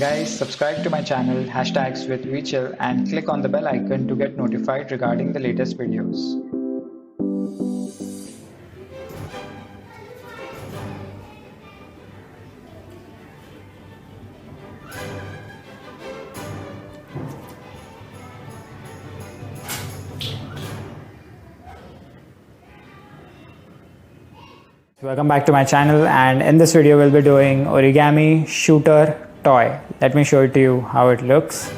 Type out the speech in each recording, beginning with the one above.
Guys, subscribe to my channel hashtags with Vichel and click on the bell icon to get notified regarding the latest videos. Welcome back to my channel, and in this video we'll be doing origami shooter toy. Let me show it to you how it looks.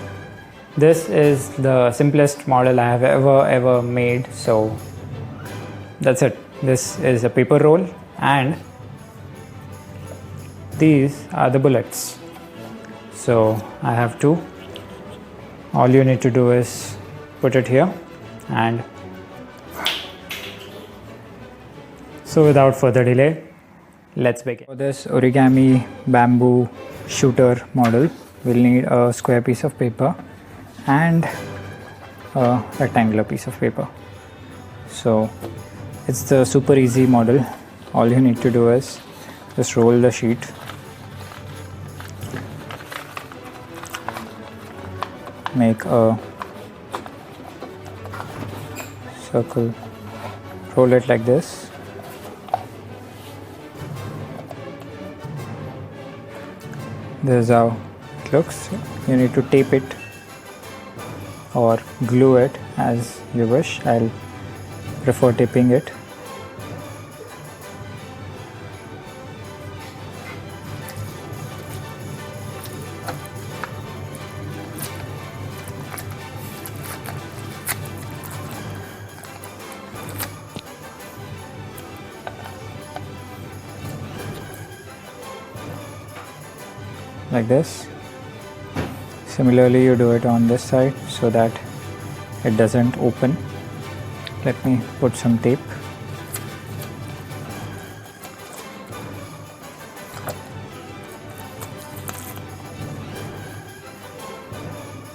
This is the simplest model I have ever made, so that's it. This is a paper roll and these are the bullets. So I have two. All you need to do is put it here, and so without further delay, let's begin. For this origami bamboo shooter model, we'll need a square piece of paper and a rectangular piece of paper. So it's the super easy model. All you need to do is just roll the sheet, make a circle, roll it like this. This is how it looks. You need to tape it or glue it as you wish. I'll prefer taping it. Like this. Similarly, you do it on this side so that it doesn't open. Let me put some tape.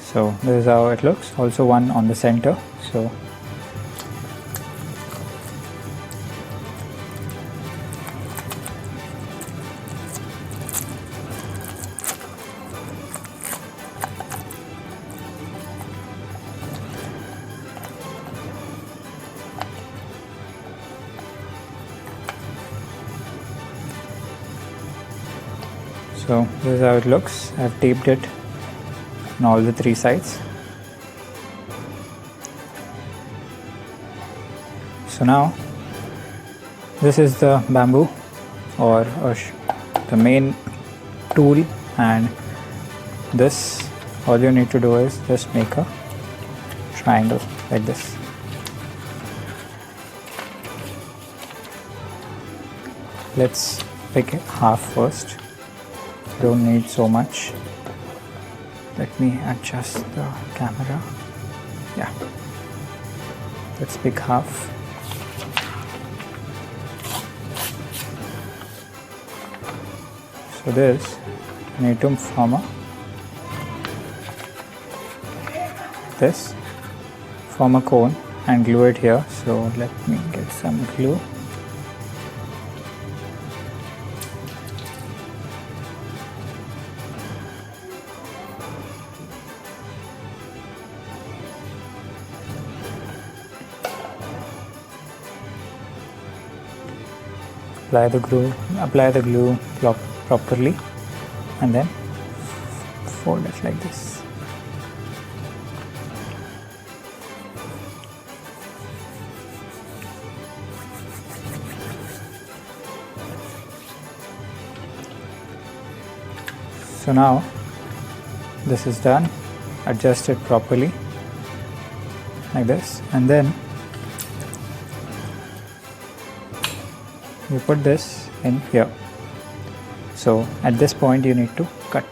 So this is how it looks. Also one on the center. So this is how it looks. I've taped it on all the three sides. So now this is the bamboo or the main tool, and this, all you need to do is just make a triangle like this. Let's pick it half first. Don't need so much. Let me adjust the camera. Yeah, let's pick half. So this, you need to form a cone and glue it here. So let me get some glue. Apply the glue properly, and then fold it like this. So now this is done. Adjust it properly like this, and then you put this in here. So at this point you need to cut.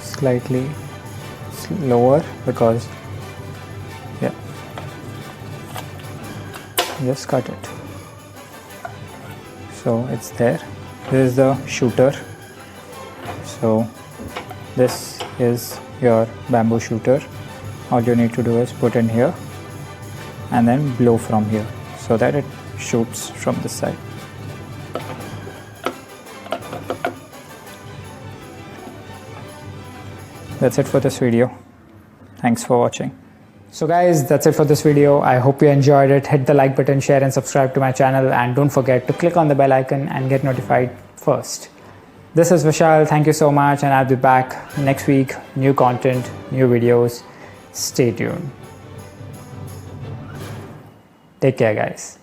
Slightly lower, because just cut it. So it's there. This is the shooter. So this is your bamboo shooter. All you need to do is put in here and then blow from here so that it shoots from this side. that's it for this video. Thanks for watching. So guys, that's it for this video. I hope you enjoyed it. Hit the like button, share and subscribe to my channel, and don't forget to click on the bell icon and get notified first. This is Vishal. Thank you so much, and I'll be back next week. New content, new videos. Stay tuned. Take care, guys.